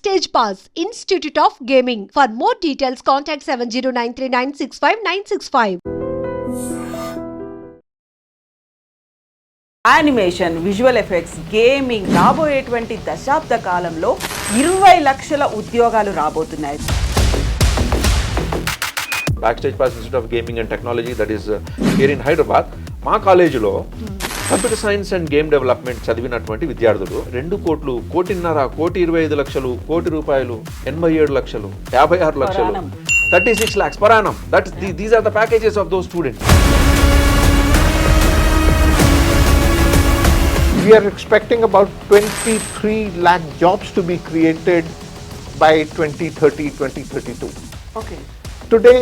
Backstage Pass, Institute of Gaming. For more details, contact 7093965965965. Animation, visual effects, gaming రాబోయేటువంటి దశాబ్ద కాలంలో 20 లక్షల ఉద్యోగాలు రాబోతున్నాయి. Backstage Pass Institute of Gaming and Technology, that is here in Hyderabad. మా కాలేజీలో computer science and game development చదివినటువంటి విద్యార్థులు 2 కోట్లు, 1,25 లక్షలు, కోటి రూపాయలు, 87 లక్షలు, 56 లక్షలు, 36 lakhs per annum. These are the packages of those students. We are expecting about 23 lakh jobs to be created by 2030, 2032. Okay. Today,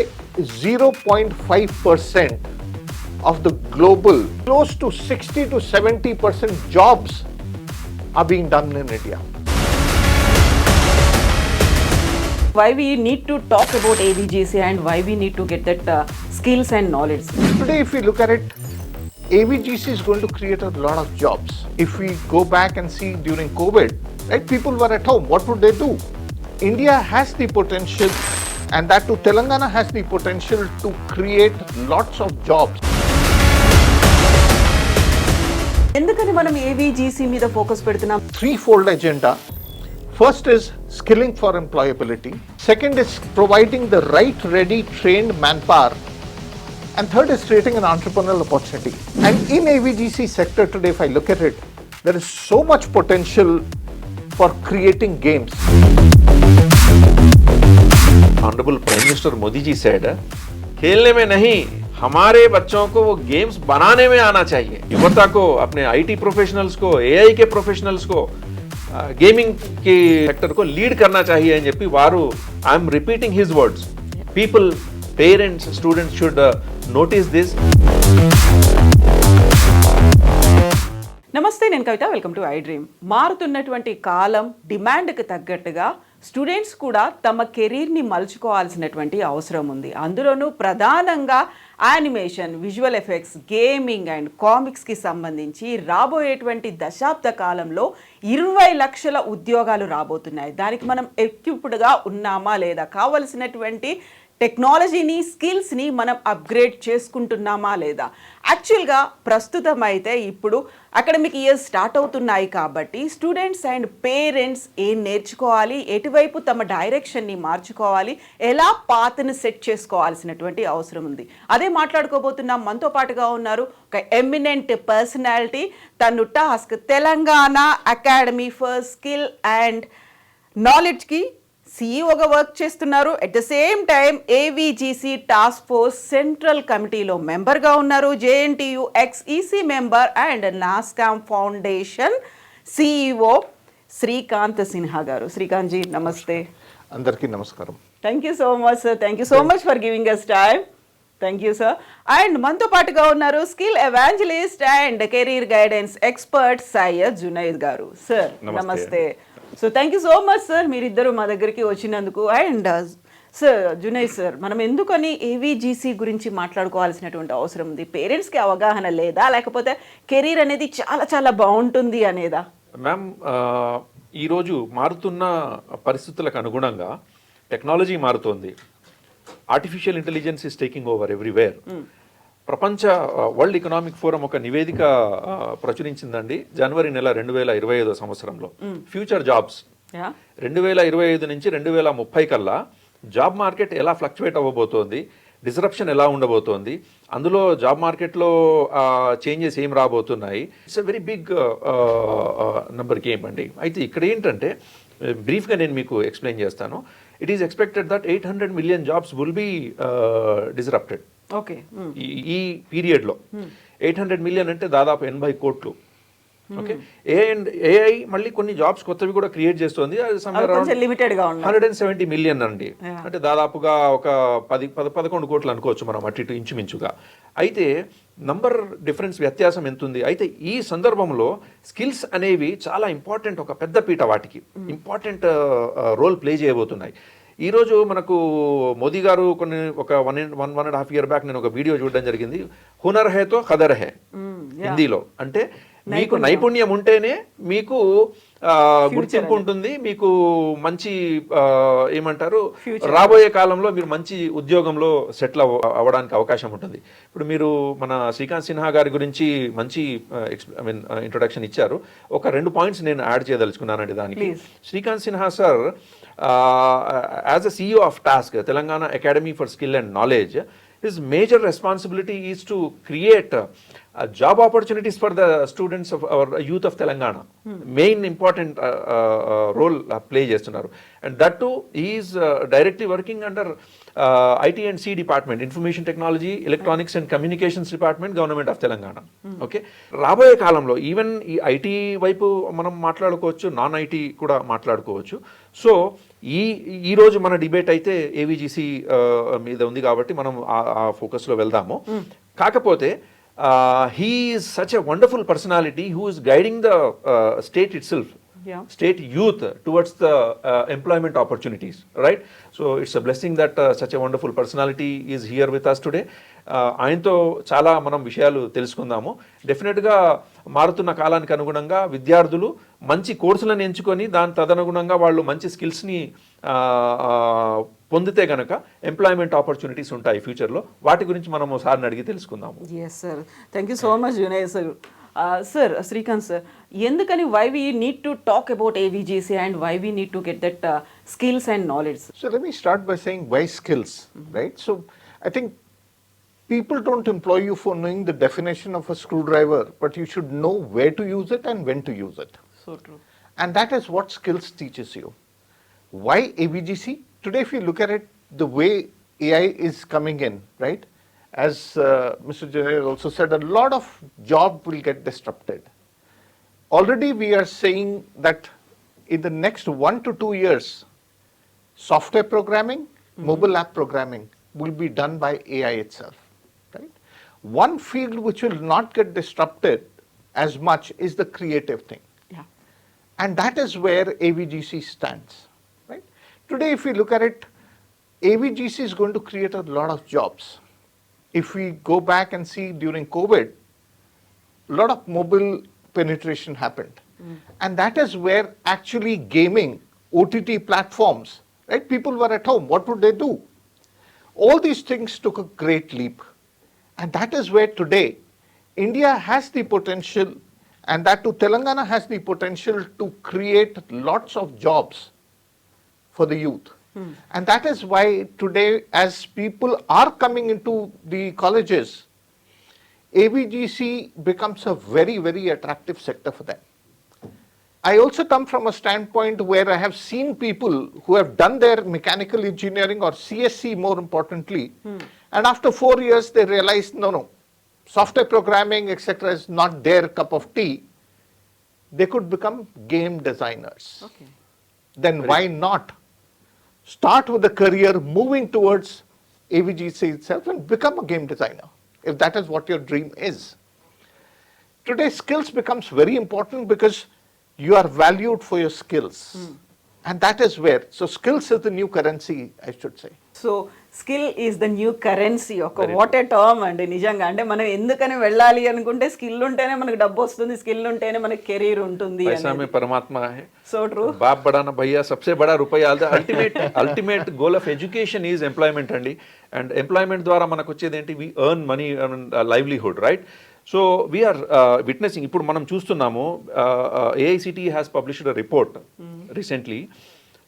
0.5% of the global, close to 60 to 70% jobs are being done in India. Why we need to talk about AVGC and why we need to get that skills and knowledge? Today, if we look at it, AVGC is going to create a lot of jobs. If we go back and see during COVID, right, people were at home. What would they do? India has the potential, and that too Telangana has the potential to create lots of jobs. ఎందుకని మనం AVGC మీద focus పెడుతున్నాం? Threefold agenda. First is skilling for employability. Second is providing the right, ready, trained manpower. And third is creating an entrepreneurial opportunity. And in AVGC sector today, if I look at it, there is so much potential for creating games. Honorable Prime Minister Modi ji said, खेलने में नहीं, हमारे बच्चों को वो games बनाने में आना चाहिए. युवता को, अपने IT प्रोफेशनल्स को, AI के प्रोफेशनल्स को, गेमिंग के सेक्टर को लीड करना चाहिए అని చెప్పి వారు, I am repeating his words. People, parents, students should notice this. నమస్తే, నేను కవిత. Welcome to iDream. మారుతున్నటువంటి కాలం డిమాండ్కి తగ్గట్టుగా స్టూడెంట్స్ కూడా తమ కెరీర్ని మలుచుకోవాల్సినటువంటి అవసరం ఉంది. అందులోనూ ప్రధానంగా animation, visual effects, gaming and కామిక్స్కి సంబంధించి రాబోయేటువంటి దశాబ్ద కాలంలో 20 లక్షల ఉద్యోగాలు రాబోతున్నాయి. దానికి మనం ఎక్విప్డ్గా ఉన్నామా లేదా, కావలసినటువంటి టెక్నాలజీని, స్కిల్స్ని మనం అప్గ్రేడ్ చేసుకుంటున్నామా లేదా? యాక్చువల్గా ప్రస్తుతం అయితే ఇప్పుడు అకాడమిక్ ఇయర్స్ స్టార్ట్ అవుతున్నాయి కాబట్టి స్టూడెంట్స్ అండ్ పేరెంట్స్ ఏం నేర్చుకోవాలి, ఎటువైపు తమ డైరెక్షన్ని మార్చుకోవాలి, ఎలా పాత్ని సెట్ చేసుకోవాల్సినటువంటి అవసరం ఉంది. అదే మాట్లాడుకోబోతున్నాం. మనతో పాటుగా ఉన్నారు ఒక ఎమినెంట్ పర్సనాలిటీ. తను TASK Telangana academy for skill and నాలెడ్జ్కి సీఈఓగా వర్క్ చేస్తున్నారు. At the same time AVGC task force central కమిటీలో మెంబర్గా ఉన్నారు. JNTU ex-EC member and NASSCOM foundation CEO Srikanth Sinha గారు. శ్రీకాంత్ జీ, నమస్తే. అందరికీ నమస్కారం. Thank you so much sir. Thank you so much for giving us time. Thank you sir. And మనతో పాటుగా ఉన్నారు skill evangelist and career guidance expert Syed Junaid గారు. సార్ నమస్తే. So thank you so much sir, మీరిద్దరు మా దగ్గరికి వచ్చినందుకు. అండ్ సార్ జునైద్ సార్, మనం ఎందుకని AVGC గురించి మాట్లాడుకోవాల్సినటువంటి అవసరం ఉంది? పేరెంట్స్కి అవగాహన లేదా, లేకపోతే కెరీర్ అనేది చాలా చాలా బాగుంటుంది అనేదా? మ్యామ్, ఈరోజు మారుతున్న పరిస్థితులకు అనుగుణంగా టెక్నాలజీ మారుతోంది. Artificial intelligence is taking over everywhere. ప్రపంచ వరల్డ్ ఎకనామిక్ ఫోరం ఒక నివేదిక ప్రచురించిందండి జనవరి నెల 2025 సంవత్సరంలో. ఫ్యూచర్ జాబ్స్ 2025 నుంచి 2030 కల్లా జాబ్ మార్కెట్ ఎలా ఫ్లక్చువేట్ అవ్వబోతోంది, డిస్రప్షన్ ఎలా ఉండబోతోంది, అందులో జాబ్ మార్కెట్లో చేంజెస్ ఏం రాబోతున్నాయి. It's a very big number game అండి. అయితే ఇక్కడ ఏంటంటే బ్రీఫ్గా నేను మీకు ఎక్స్ప్లెయిన్ చేస్తాను. It is expected that 800 million jobs will be disrupted. Okay, ఈ పీరియడ్లో 800 మిలియన్ అంటే దాదాపు 80 కోట్లు. ఓకే, ఏఐ మళ్ళీ కొన్ని జాబ్స్ కొత్తవి కూడా క్రియేట్ చేస్తుంది. 170 మిలియన్ అండి, అంటే దాదాపుగా ఒక 11 కోట్లు అనుకోవచ్చు మనం, అటు ఇటు ఇంచుమించుగా. అయితే నంబర్ డిఫరెన్స్, వ్యత్యాసం ఎంత ఉంది. అయితే ఈ సందర్భంలో స్కిల్స్ అనేవి చాలా ఇంపార్టెంట్, ఒక పెద్ద పీట వాటికి ఇంపార్టెంట్ రోల్ ప్లే చేయబోతున్నాయి. ఈరోజు మనకు మోదీ గారు ఒక 1.5 year బ్యాక్ నేను ఒక వీడియో చూడడం జరిగింది. హునర్ హే తో ఖదర్ హే హిందీలో. అంటే మీకు నైపుణ్యం ఉంటేనే మీకు గుర్తింపు ఉంటుంది, మీకు మంచి ఏమంటారు రాబోయే కాలంలో మీరు మంచి ఉద్యోగంలో సెటిల్ అవ్వడానికి అవకాశం ఉంటుంది. ఇప్పుడు మీరు మన శ్రీకాంత్ సిన్హా గారి గురించి మంచి ఇంట్రొడక్షన్ ఇచ్చారు. ఒక 2 పాయింట్స్ నేను యాడ్ చేయదలుచుకున్నానండి దానికి. Srikanth Sinha sir as a CEO of TASK, Telangana Academy for Skill and Knowledge, his major responsibility is to create job opportunities for the students of our youth of Telangana. Main important role play చేస్తున్నారు. And that too, he is directly working under IT and C department, Information Technology, Electronics and Communications Department, Government of Telangana. Okay, రాబోయే కాలంలో even ఈ IT వైపు మనం మాట్లాడుకోవచ్చు, non IT కూడా మాట్లాడుకోవచ్చు. So ఈ రోజు మన డిబేట్ అయితే ఏవిజిసి మీద ఉంది కాబట్టి మనం ఆ ఫోకస్లో వెళ్దాము. కాకపోతే he is such a wonderful personality who is guiding the state itself, state youth towards the employment opportunities, right? So it's a blessing that such a wonderful personality is here with us today. ఆయనతో చాలా మనం విషయాలు తెలుసుకుందాము. డెఫినెట్గా మారుతున్న కాలానికి అనుగుణంగా విద్యార్థులు మంచి కోర్సులను ఎంచుకొని దాని తదనుగుణంగా వాళ్ళు మంచి స్కిల్స్ని పొందితే కనుక ఎంప్లాయ్మెంట్ ఆపర్చునిటీస్ ఉంటాయి ఫ్యూచర్లో. వాటి గురించి మనము సార్ని అడిగి తెలుసుకుందాము. Yes sir, thank you so much Junaid sir. Sir, Srikanth sir, ఎందుకని why we need to talk about AVGC and why we need to get that skills and knowledge? So let me start by saying why skills, right? So I think people don't employ you for knowing the definition of a screwdriver, but you should know where to use it and when to use it. So true. And that is what skills teaches you. Why AVGC? Today, if you look at it, the way AI is coming in, right? As Mr. Junaid also said, a lot of jobs will get disrupted. Already we are saying that in the next 1 to 2 years, software programming, mobile app programming will be done by AI itself, right? One field which will not get disrupted as much is the creative thing. Yeah. And that is where AVGC stands, right? Today, if we look at it, AVGC is going to create a lot of jobs. If we go back and see during COVID, a lot of mobile penetration happened. And that is where actually gaming, OTT platforms, right? People were at home. What would they do? All these things took a great leap. And that is where today India has the potential, and that too Telangana has the potential to create lots of jobs for the youth. And that is why today, as people are coming into the colleges, AVGC becomes a very, very attractive sector for them. I also come from a standpoint where I have seen people who have done their mechanical engineering or CSC more importantly, and after 4 years they realized, no, software programming, etc. is not their cup of tea. They could become game designers. Okay. Then why not start with a career moving towards AVGC itself and become a game designer, if that is what your dream is. Today, skills becomes very important because you are valued for your skills. And that is where, so skills is the new currency, I should say. So skill is the new currency. ఒక what a term అండి నిజంగా. అంటే మనం ఎందుకని వెళ్ళాలి అనుకుంటే skill ఉంటేనే మనకు డబ్బు వస్తుంది, స్కిల్ ఉంటేనే మనకి కెరీర్ ఉంటుంది. పరమాత్మ హై. So true. బాప్ బడానా భయ్యా సబ్సే బడా రూపాయి. Ultimate goal of education is employment అండి. అండ్ ఎంప్లాయ్మెంట్ ద్వారా మనకు వచ్చేది ఏంటి? We earn money, livelihood, right? So we are witnessing. ఇప్పుడు మనం చూస్తున్నాము, AICTE has published a report recently.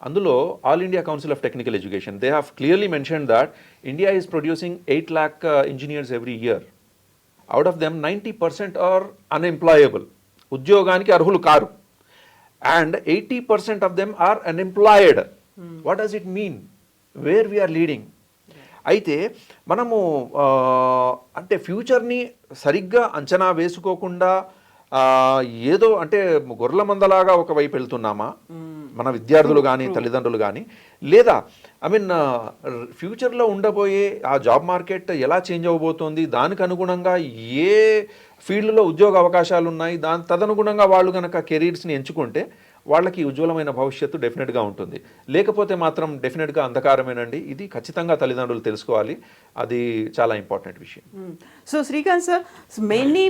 అందులో all India council of technical education, they have clearly mention that India is producing 8 lakh engineers every year. Out of them 90% are unemployable, ఉద్యోగానికి అర్హులు కారు. And 80% of them are unemployed. What does it mean? Where we are leading? అయితే మనము అంటే ఫ్యూచర్ని సరిగ్గా అంచనా వేసుకోకుండా ఏదో అంటే గొర్రెల మందలాగా ఒకవైపు వెళ్తున్నామా మన విద్యార్థులు కానీ తల్లిదండ్రులు కానీ? లేదా ఫ్యూచర్లో ఉండబోయే ఆ జాబ్ మార్కెట్ ఎలా చేంజ్ అవ్వబోతోంది, దానికి అనుగుణంగా ఏ ఫీల్డ్లో ఉద్యోగ అవకాశాలు ఉన్నాయి, దాని తదనుగుణంగా వాళ్ళు కనుక కెరీర్స్ని ఎంచుకుంటే వాళ్ళకి ఉజ్వలమైన భవిష్యత్తు డెఫినెట్గా ఉంటుంది. లేకపోతే మాత్రం డెఫినెట్గా అంధకారమేనండి. ఇది ఖచ్చితంగా తల్లిదండ్రులు తెలుసుకోవాలి. అది చాలా ఇంపార్టెంట్ విషయం. So Srikanth sir, many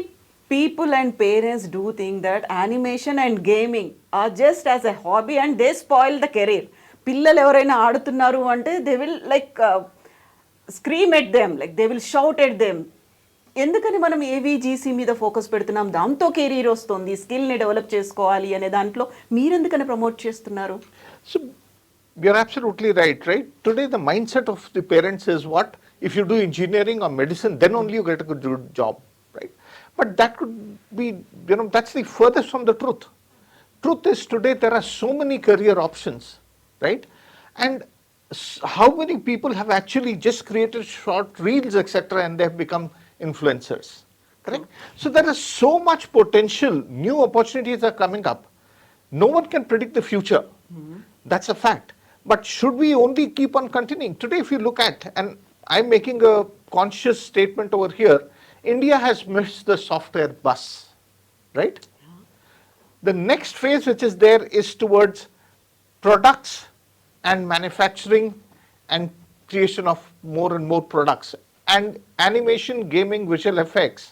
people and parents do think that animation and gaming are just as a hobby and they spoil the career. పిల్లలు ఎవరైనా ఆడుతున్నారు అంటే they will like scream at them, like they will shout at them. ఎందుకని మనం AVGC మీద focus పెడుతున్నాం? దాంతో career వస్తుంది, స్కిల్ని డెవలప్ చేసుకోవాలి అనే దాంట్లో మీరెందుకని ప్రమోట్ చేస్తున్నారు? So you're absolutely right, right? Today the mindset of the parents is what? If you do engineering or medicine, then only you get a good job, right? But that could be, that's the furthest from the truth. Truth is today there are so many career options, right? And how many people have actually just created short reels, etc., and they have become influencers, correct? So there is so much potential, new opportunities are coming up. No one can predict the future. That's a fact. But should we only keep on continuing? Today, if you look at, and I'm making a conscious statement over here, India has missed the software bus, right? The next phase which is there is towards products and manufacturing and creation of more and more products. And animation, gaming, visual effects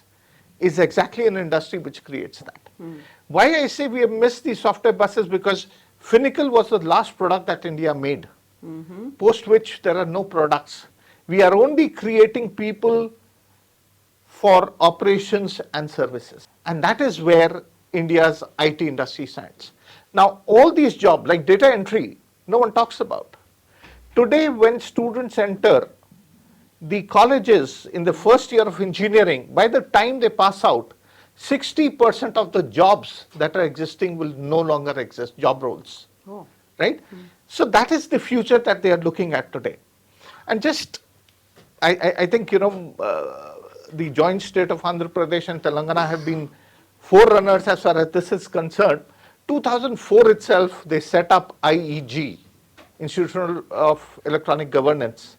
is exactly an industry which creates that. Why I say we have missed the software bus is because Finacle was the last product that India made, post which there are no products. We are only creating people for operations and services. And that is where India's IT industry stands. Now, all these jobs, like data entry, no one talks about. Today, when students enter the colleges in the first year of engineering, by the time they pass out, 60% of the jobs that are existing will no longer exist, job roles, right? So that is the future that they are looking at today. And just, I think, the joint state of Andhra Pradesh and Telangana have been forerunners as far as this is concerned. 2004 itself, they set up IEG, Institutional of Electronic Governance,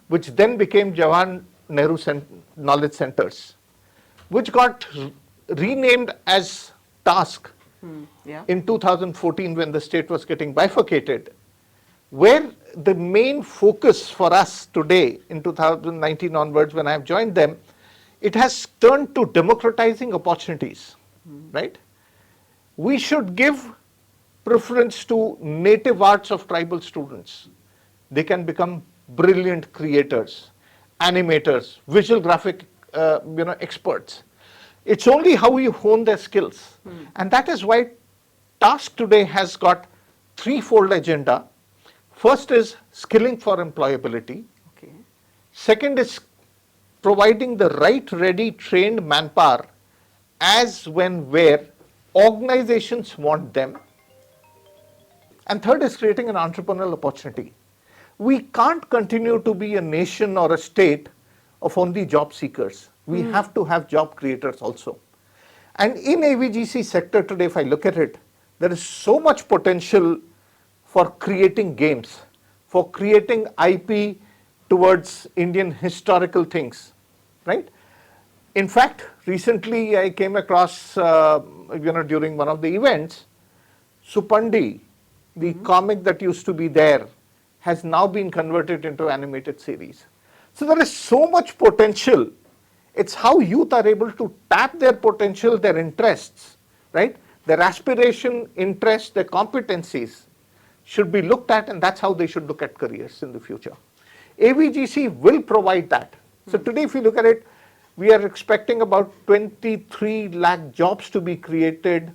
which then became Jawaharlal Nehru Knowledge Centers, which got renamed as TASK in 2014 when the state was getting bifurcated, where the main focus for us today in 2019 onwards when I have joined them, it has turned to democratizing opportunities, right? We should give preference to native arts of tribal students. They can become brilliant creators, animators, visual graphic experts. It's only how you hone their skills. And that is why TASK today has got threefold agenda. First is skilling for employability. Okay. Second is providing the right, ready, trained manpower as, when, where organizations want them. And third is creating an entrepreneurial opportunity. We can't continue to be a nation or a state of only job seekers. We have to have job creators also. And in AVGC sector today, if I look at it, there is so much potential for creating games, for creating IP towards Indian historical things, right? In fact, recently I came across, during one of the events, Supandi, the comic that used to be there, has now been converted into animated series. So there is so much potential. It's how youth are able to tap their potential, their interests, right? Their aspiration, interests, their competencies should be looked at, and that's how they should look at careers in the future. AVGC will provide that. So today, if you look at it, we are expecting about 23 lakh jobs to be created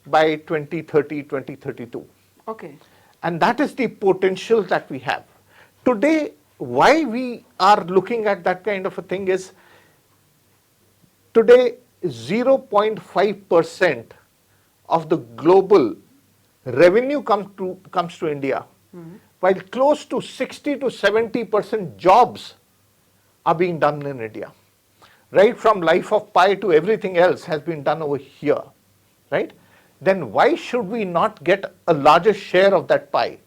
by 2030, 2032. Okay. And that is the potential that we have. Today, why we are looking at that kind of a thing is, today 0.5% of the global revenue comes to India, while close to 60 to 70% jobs are being done in India. Right from life of pi to everything else has been done over here, right? Then why should we not get a larger share of that pie?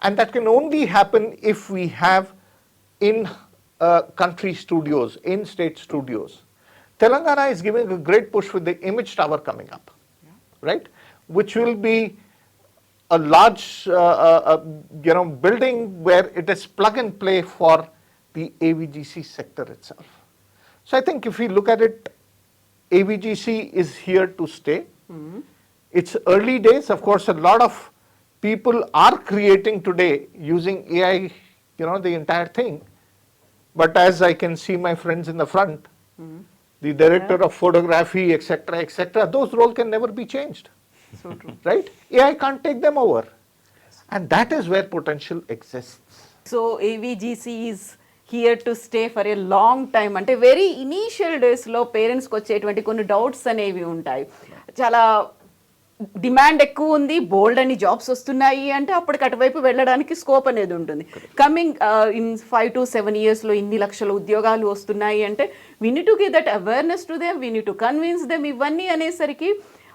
And that can only happen if we have in-country studios, in-state studios. Telangana is giving a great push with the image tower coming up, right? Which will be a large building where it is plug and play for the AVGC sector itself. So I think if we look at it, AVGC is here to stay. It's early days. Of course, a lot of people are creating today using AI, the entire thing. But as I can see my friends in the front, the director of photography, etc., those roles can never be changed. So true. Right? AI can't take them over. And that is where potential exists. So AVGC is here to stay for a long time. అంటే very initial డేస్లో పేరెంట్స్కి వచ్చేటువంటి కొన్ని doubts అనేవి ఉంటాయి. చాలా demand ఎక్కువ ఉంది, బోల్డ్ అని జాబ్స్ వస్తున్నాయి అంటే అప్పటికి అటువైపు వెళ్ళడానికి స్కోప్ అనేది ఉంటుంది. కమింగ్ ఇన్ 5 to 7 yearsలో ఇన్ని లక్షల ఉద్యోగాలు వస్తున్నాయి అంటే we need to give that awareness to them, we need to convince them. ఇవన్నీ అనేసరికి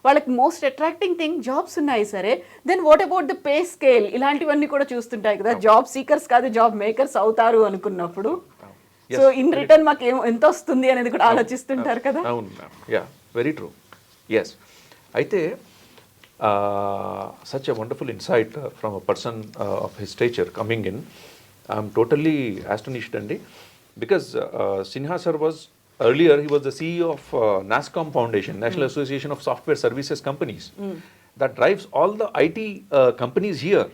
వాళ్ళకి మోస్ట్ అట్రాక్టింగ్ థింగ్ జాబ్స్ ఉన్నాయి సరే, then what about the pay scale, ఇలాంటివన్నీ కూడా చూస్తుంటాయి కదా. జాబ్ సీకర్స్ కాదు జాబ్ మేకర్స్ అవుతారు అనుకున్నప్పుడు సో ఇన్ రిటర్న్ మాకు ఎంత వస్తుంది అనేది కూడా ఆలోచిస్తుంటారు కదా. అవును, యా, వెరీ ట్రూ. ఎస్, అయితే such a wonderful insight from a person of his stature coming in. I'm totally astonished, Andy, because Sinha sir was earlier, he was the CEO of NASCOM Foundation, National Association of Software Services Companies, that drives all the IT companies here.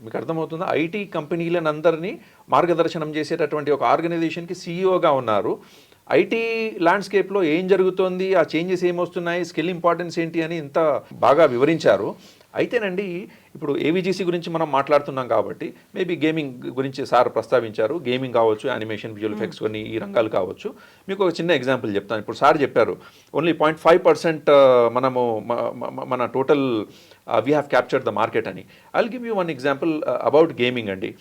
మీకు అర్థమవుతుందా? IT కంపెనీలను అందరినీ మార్గదర్శనం చేసేటటువంటి ఒక ఆర్గనైజేషన్కి సీఈఓగా ఉన్నారు. IT ల్యాండ్స్కేప్లో ఏం జరుగుతోంది, ఆ చేంజెస్ ఏమొస్తున్నాయి, స్కిల్ ఇంపార్టెన్స్ ఏంటి అని ఇంత బాగా వివరించారు. అయితేనండి, ఇప్పుడు ఏవిజీసీ గురించి మనం మాట్లాడుతున్నాం కాబట్టి మేబీ గేమింగ్ గురించి సార్ ప్రస్తావించారు. గేమింగ్ కావచ్చు, యానిమేషన్, విజువల్ ఎఫెక్ట్స్, కొన్ని ఈ రంగాలు కావచ్చు. మీకు ఒక చిన్న ఎగ్జాంపుల్ చెప్తాను. ఇప్పుడు సార్ చెప్పారు ఓన్లీ 0.5% మనము మన total we have captured the market అని. I'll give you one example about gaming అండి.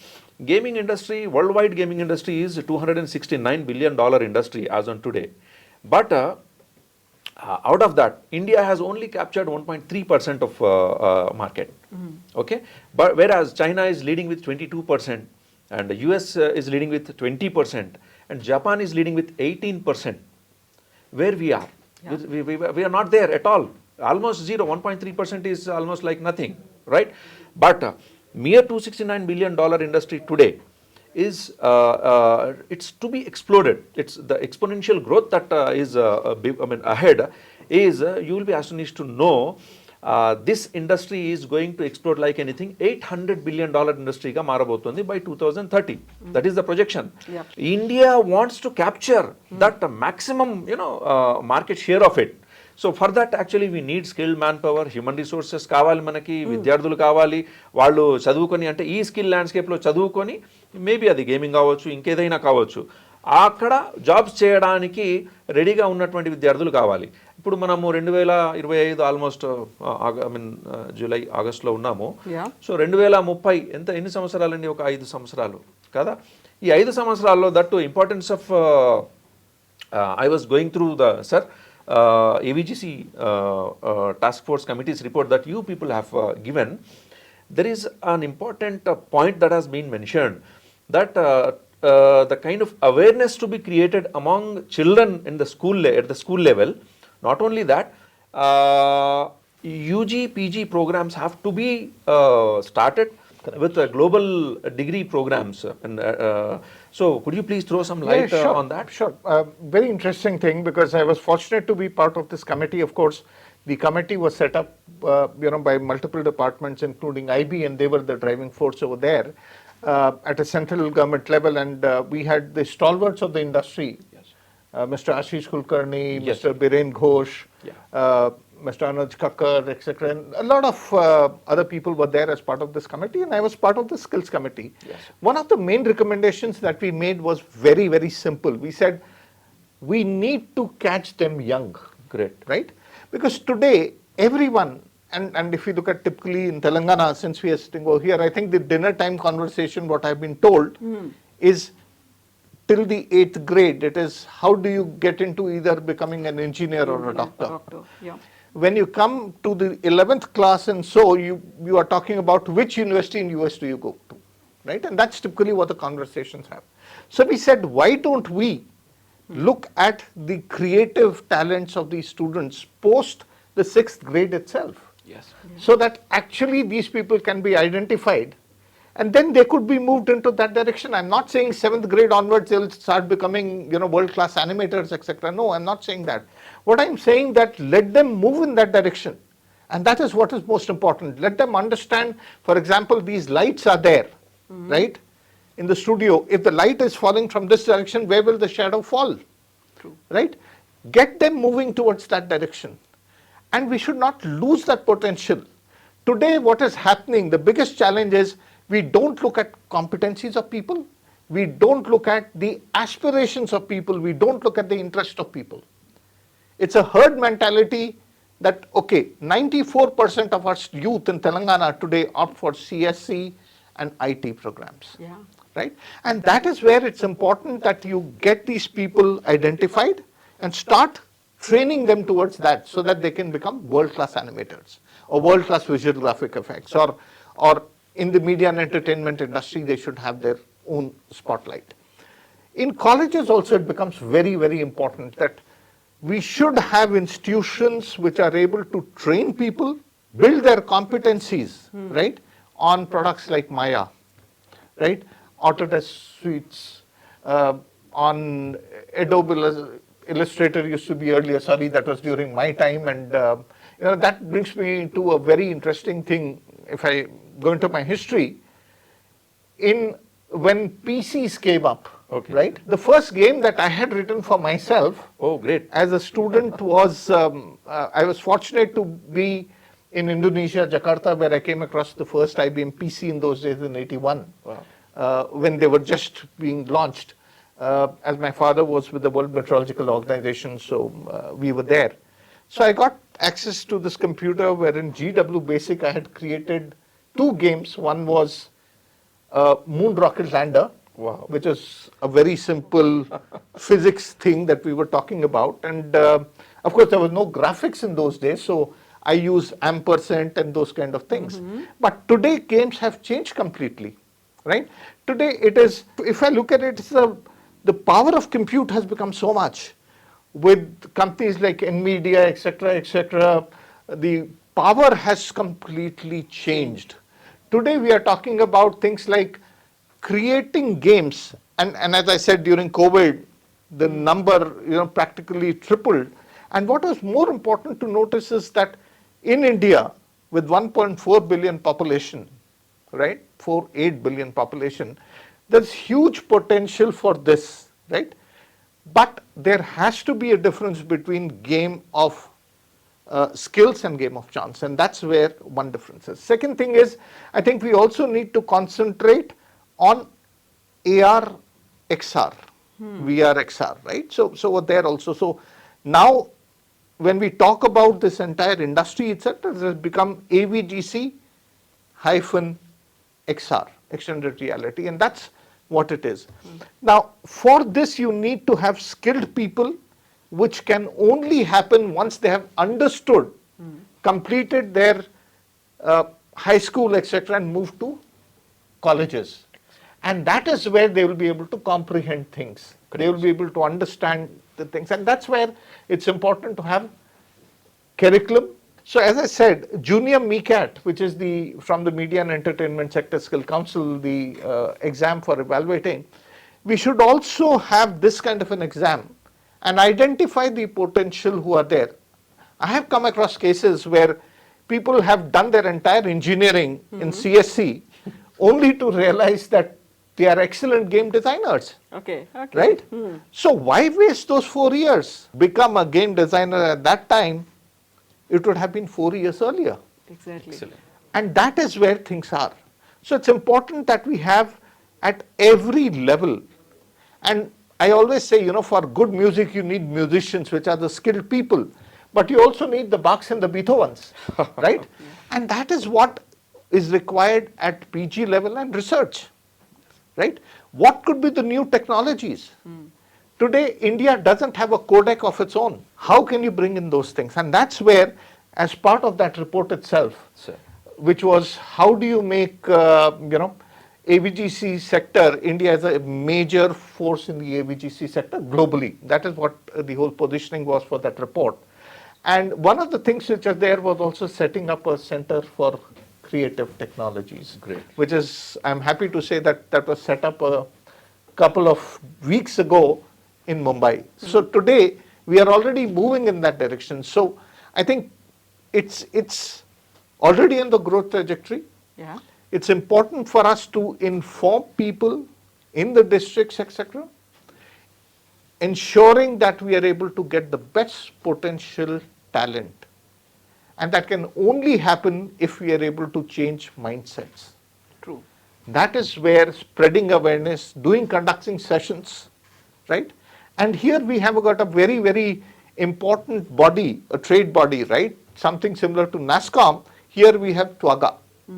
Gaming industry, worldwide gaming industry is $269 billion industry as on today. But out of that, India has only captured 1.3% of market. Okay, but whereas China is leading with 22%, and the US is leading with 20%, and Japan is leading with 18%. Where we are, we are not there at all. Almost zero. 1.3% is almost like nothing, right? But mere $269 billion industry today is it's to be exploded. It's the exponential growth that is ahead is you will be astonished to know this industry is going to explode like anything. $800 billion industry ga marabotundi by 2030. That is the projection. India wants to capture that maximum market share of it. So for that actually we need skilled man power, human resources కావాలి మనకి, విద్యార్థులు కావాలి. వాళ్ళు చదువుకొని, అంటే ఈ skill ల్యాండ్స్కేప్లో చదువుకొని, maybe అది గేమింగ్ కావచ్చు, ఇంకేదైనా కావచ్చు, అక్కడ జాబ్స్ చేయడానికి రెడీగా ఉన్నటువంటి విద్యార్థులు కావాలి. ఇప్పుడు మనము 2025 ఆల్మోస్ట్ జూలై ఆగస్ట్లో ఉన్నాము. సో 2030 ఎన్ని సంవత్సరాలండి? ఒక 5 సంవత్సరాలు కదా. ఈ 5 సంవత్సరాల్లో that importance of I was going through the sir AVGC task force committee's report that you people have given. There is an important point that has been mentioned, that the kind of awareness to be created among children in the at the school level. Not only that, UG PG programs have to be started with global degree programs. And so could you please throw some light on that? Sure. Very interesting thing, because I was fortunate to be part of this committee. Of course, the committee was set up by multiple departments, including IB, and they were the driving force over there at a central government level. And we had the stalwarts of the industry, Mr. Ashish Kulkarni, Mr. Biren Ghosh, Mr. Anuj Kakkar, etc. And a lot of other people were there as part of this committee, and I was part of the skills committee. One of the main recommendations that we made was very, very simple. We said we need to catch them young. Great. Right? Because today, everyone, and if you look at typically in Telangana, since we are sitting over here, I think the dinner time conversation, what I've been told, is till the 8th grade, it is how do you get into either becoming an engineer or a doctor. When you come to the 11th class and so, you are talking about which university in US do you go to, right? And that's typically what the conversations have. So we said, why don't we look at the creative talents of these students post the 6th grade itself? Yes. So that actually these people can be identified And then they could be moved into that direction. I'm not saying 7th grade onwards they'll start becoming, world-class animators, etc. No, I'm not saying that. What I'm saying that let them move in that direction. And that is what is most important. Let them understand, for example, these lights are there, right? In the studio, if the light is falling from this direction, where will the shadow fall? True. Right? Get them moving towards that direction. And we should not lose that potential. Today, what is happening, the biggest challenge is we don't look at competencies of people. We don't look at the aspirations of people. We don't look at the interest of people. It's a herd mentality that, okay, 94% of our youth in Telangana today opt for CSC and IT programs. Yeah. Right? And that is where it's important that you get these people identified and start training them towards that so that they can become world-class animators or world-class visual graphic effects or in the media and entertainment industry, they should have their own spotlight. In colleges also, it becomes very, very important that we should have institutions which are able to train people, build their competencies, right, on products like Maya, right, Autodesk Suites, on Adobe Illustrator used to be earlier, sorry, that was during my time, and that brings me to a very interesting thing. If I go into my history, when PCs came up, Okay. right, the first game that I had written for myself, Oh, great. as a student was, I was fortunate to be in Indonesia, Jakarta, where I came across the first IBM PC in those days in 81, when they were just being launched. As my father was with the World Meteorological Organization, so we were there. So I got access to this computer where in GW Basic I had created 2 games. One was Moon Rocket Lander, Wow. which is a very simple physics thing that we were talking about. And of course, there was no graphics in those days, so I used ampersand and those kind of things. But today, games have changed completely, right? Today, it is, if I look at it, it's the power of compute has become so much. With companies like NVIDIA, etc., the power has completely changed. Today, we are talking about things like creating games, and as I said during COVID, the number practically tripled. And what is more important to notice is that in India, with 1.4 billion population, right, 4.8 billion population, there's huge potential for this, right? But there has to be a difference between game of skills and game of chance, and that's where one difference is. Second thing is, I think we also need to concentrate on AR, XR, VR, XR, right? So there also. So now, when we talk about this entire industry itself, it has become AVGC hyphen XR, extended reality, and that's what it is. Now, for this, you need to have skilled people, which can only happen once they have understood, completed their high school, etc., and moved to colleges. And that is where they will be able to comprehend things. They will be able to understand the things. And that's where it's important to have curriculum. So as I said, Junior MECAT, which is from the Media and Entertainment Sector Skill Council, the exam for evaluating, we should also have this kind of an exam and identify the potential who are there. I have come across cases where people have done their entire engineering in CSC only to realize that they are excellent game designers. Okay. Right? So why waste those 4 years? Become a game designer at that time, it would have been 4 years earlier. Exactly. Excellent. And that is where things are. So it's important that we have at every level. And I always say, for good music, you need musicians, which are the skilled people. But you also need the Bachs and the Beethovens, right? And that is what is required at PG level and research, right? What could be the new technologies? Today, India doesn't have a codec of its own. How can you bring in those things? And that's where, as part of that report itself, which was how do you make, AVGC sector, India is a major force in the AVGC sector globally. That is what the whole positioning was for that report. And one of the things which are there was also setting up a center for creative technologies. Great. Which is, I'm happy to say that was set up a couple of weeks ago in Mumbai. So today we are already moving in that direction. So I think it's already in the growth trajectory. Yeah. It's important for us to inform people in the districts, etc., ensuring that we are able to get the best potential talent. And that can only happen if we are able to change mindsets. True. That is where spreading awareness, conducting sessions, right? And here we have got a very, very important body, a trade body, right? Something similar to NASCOM. Here we have TWAGA,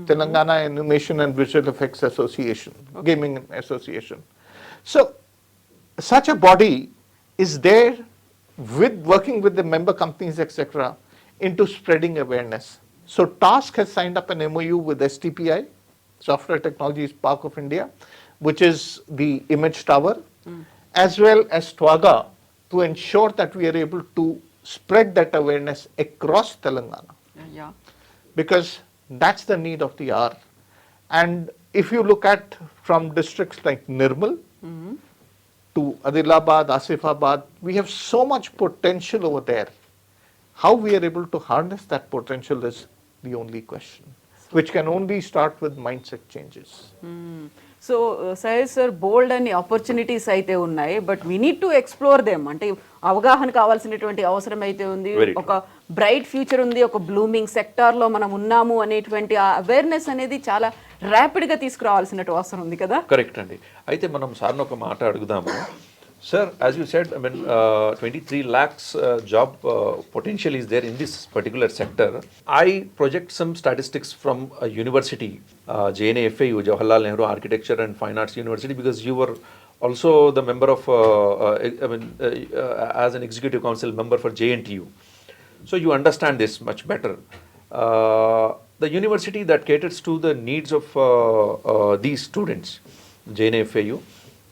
Telangana Animation and Visual Effects Association, Gaming Association. So such a body is there working with the member companies, etc., into spreading awareness. So TASK has signed up an MOU with STPI, Software Technologies Park of India, which is the image tower, as well as TWAGA, to ensure that we are able to spread that awareness across Telangana. Yeah. Because that's the need of the hour. And if you look at from districts like Nirmal to Adilabad, Asifabad, we have so much potential over there. How we are able to harness that potential is the only question, which can only start with mindset changes. So size sir bold అన్ని opportunities అయితే ఉన్నాయి, but we need to explore them. అంటే అవగాహన కావాల్సినటువంటి అవసరం అయితే ఉంది. ఒక బ్రైట్ ఫ్యూచర్ ఉంది, ఒక బ్లూమింగ్ సెక్టార్లో మనం ఉన్నాము అనేటువంటి ఆ అవేర్నెస్ అనేది చాలా ర్యాపిడ్గా తీసుకురావాల్సిన అవసరం ఉంది కదా. కరెక్ట్ అండి. అయితే మనం సార్ని ఒక మాట అడుగుదాము. Sir, as you said, I mean, 23 lakhs job potential is there in this particular sector. I project some statistics from a university, JNFAU, Jawaharlal Nehru Architecture and Fine Arts University, because you were also the member of, as an executive council member for JNTU. So you understand this much better. The university that caters to the needs of these students, JNFAU,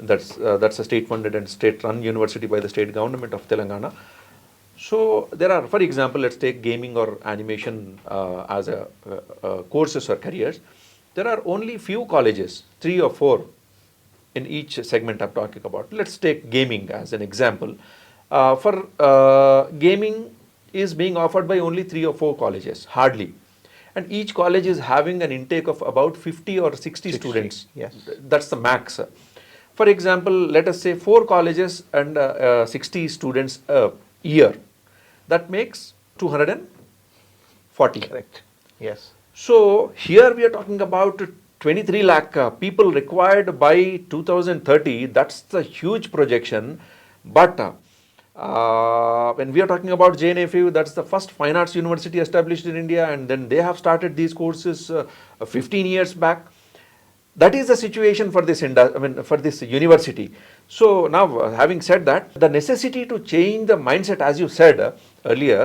that's a state-funded and state-run university by the state government of Telangana. So there are, for example, let's take gaming or animation as a courses or careers. There are only few colleges, 3 or 4 in each segment I'm talking about. Let's take gaming as an example. For gaming is being offered by only 3 or 4 colleges, hardly. And each college is having an intake of about 50 or 60 students. Yes. That's the max. For example, let us say 4 colleges and 60 students a year. That makes 240. Correct. Yes. So here we are talking about 23 lakh people required by 2030. That's the huge projection. But when we are talking about JNFU, that's the first fine arts university established in India, and then they have started these courses 15 years back. That is the situation for this for this university. So now, having said that, the necessity to change the mindset, as you said earlier,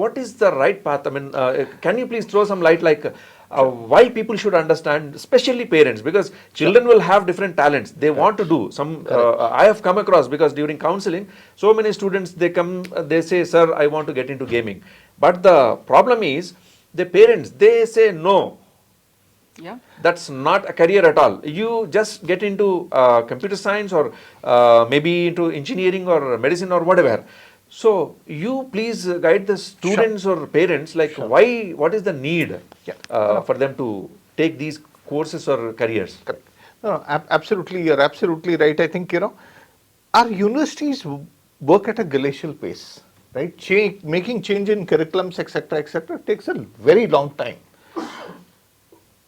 what is the right path? Can you please throw some light, like why people should understand, especially parents, because children will have different talents. They want to do some. I have come across, because during counseling, so many students, they come, they say, "Sir, I want to get into gaming," but the problem is the parents. They say no. Yeah. That's not a career at all. You just get into computer science or maybe into engineering or medicine or whatever. So you please guide the students or parents, like why, what is the need for them to take these courses or careers? Correct. No, absolutely, you're absolutely right. I think, our universities work at a glacial pace, right? Making change in curriculums, etc., takes a very long time.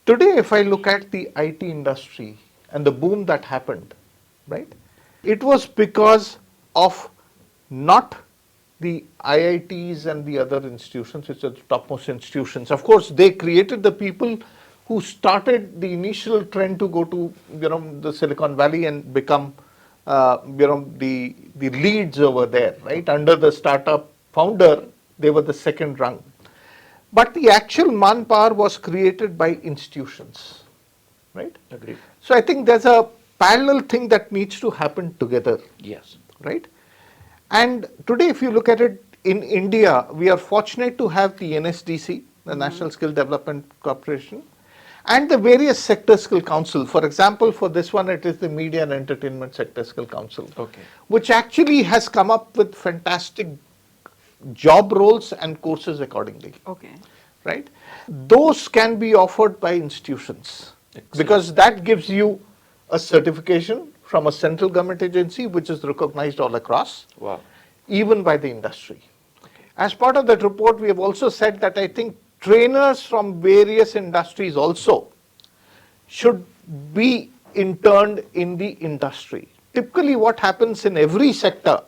Today, if I look at the IT industry and the boom that happened, right, it was because of not the IITs and the other institutions, which are the topmost institutions. Of course, they created the people who started the initial trend to go to, the Silicon Valley and become, the leads over there, right? Under the startup founder, they were the second rung. But the actual manpower was created by institutions, right? Agreed. So I think there's a parallel thing that needs to happen together. Yes. Right? And today, if you look at it, in India, we are fortunate to have the NSDC, the National Skill Development Corporation, and the various sector skill council. For example, for this one, it is the Media and Entertainment Sector Skill Council, Okay. which actually has come up with fantastic job roles and courses accordingly. Okay. Right? Those can be offered by institutions because that gives you a certification from a central government agency which is recognized all across, Wow. even by the industry. As part of that report, we have also said that I think trainers from various industries also should be interned in the industry. Typically what happens in every sector,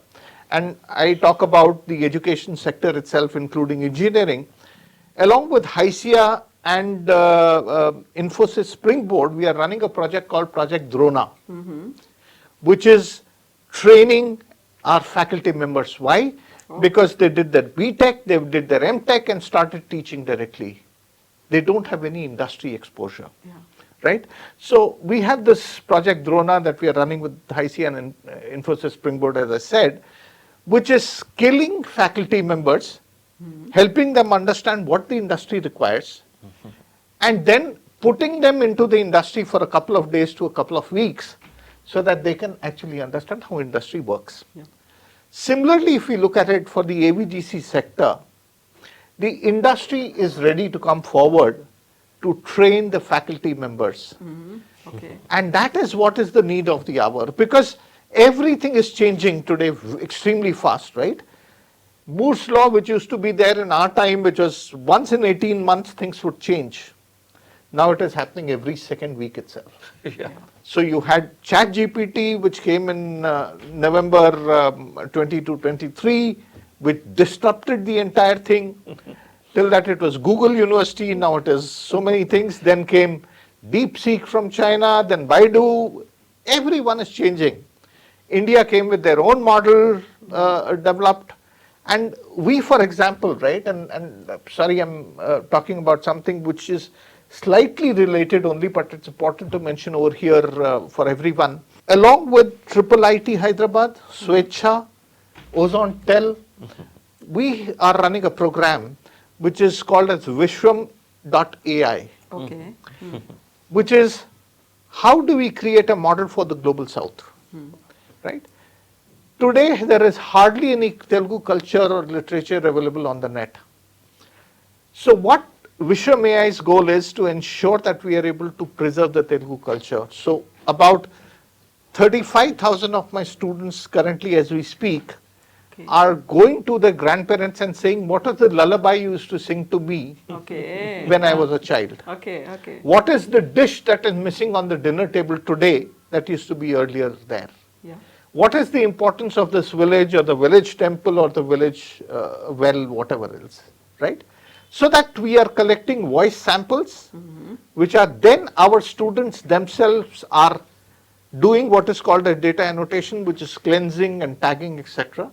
and I talk about the education sector itself including engineering, along with HICIA and Infosys Springboard, we are running a project called Project Drona, which is training our faculty members. Why? Because they did their BTech, they did their MTech and started teaching directly. They don't have any industry exposure. Yeah. Right? So we have this Project Drona that we are running with HICIA and Infosys Springboard, as I said, which is skilling faculty members, helping them understand what the industry requires, and then putting them into the industry for a couple of days to a couple of weeks so that they can actually understand how industry works. Yeah. Similarly, if we look at it for the AVGC sector, the industry is ready to come forward to train the faculty members. Okay. And that is what is the need of the hour, because everything is changing today extremely fast, right? Moore's law, which used to be there in our time, which was once in 18 months things would change. Now it is happening every second week itself. Yeah. So you had ChatGPT, which came in November 22-23, which disrupted the entire thing. Till that it was Google University, now it is so many things. Then came DeepSeek from China, then Baidu. Everyone is changing. India came with their own model developed. And we, for example, right, and sorry, I'm talking about something which is slightly related only, but it's important to mention over here for everyone. Along with Triple IT Hyderabad, Swechha, Ozone Tel, we are running a program which is called as Vishwam.ai, Okay. which is how do we create a model for the global south, right? Today, there is hardly any Telugu culture or literature available on the net. So what Vishwam AI's goal is to ensure that we are able to preserve the Telugu culture. So about 35,000 of my students currently as we speak Okay. are going to their grandparents and saying, what is the lullaby you used to sing to me Okay. when I was a child? Okay. Okay. What is the dish that is missing on the dinner table today that used to be earlier there? Yeah. What is the importance of this village or the village temple or the village well, whatever else, right? So that we are collecting voice samples, which are then our students themselves are doing what is called a data annotation, which is cleansing and tagging, etc.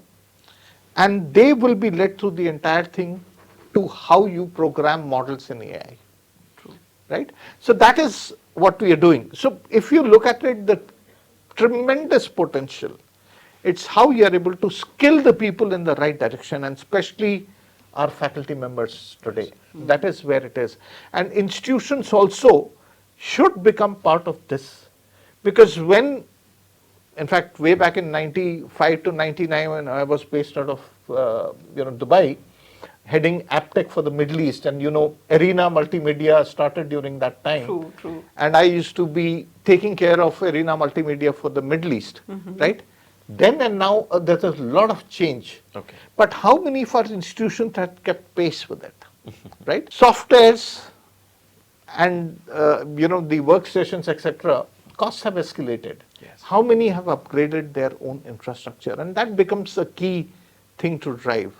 And they will be led through the entire thing to how you program models in AI, right? So that is what we are doing. So if you look at it, the tremendous potential, it's how you are able to skill the people in the right direction, and especially our faculty members today. That is where it is. And institutions also should become part of this, because when, in fact, way back in 95 to 99, when I was based out of Dubai, heading AppTech for the Middle East, and Arena Multimedia started during that time. True. True. And I used to be taking care of Arena Multimedia for the Middle East, right? Then and now there's a lot of change. Okay. But how many of our institutions have kept pace with it, right? Softwares and the workstations, etc., costs have escalated. Yes. How many have upgraded their own infrastructure? And that becomes a key thing to drive.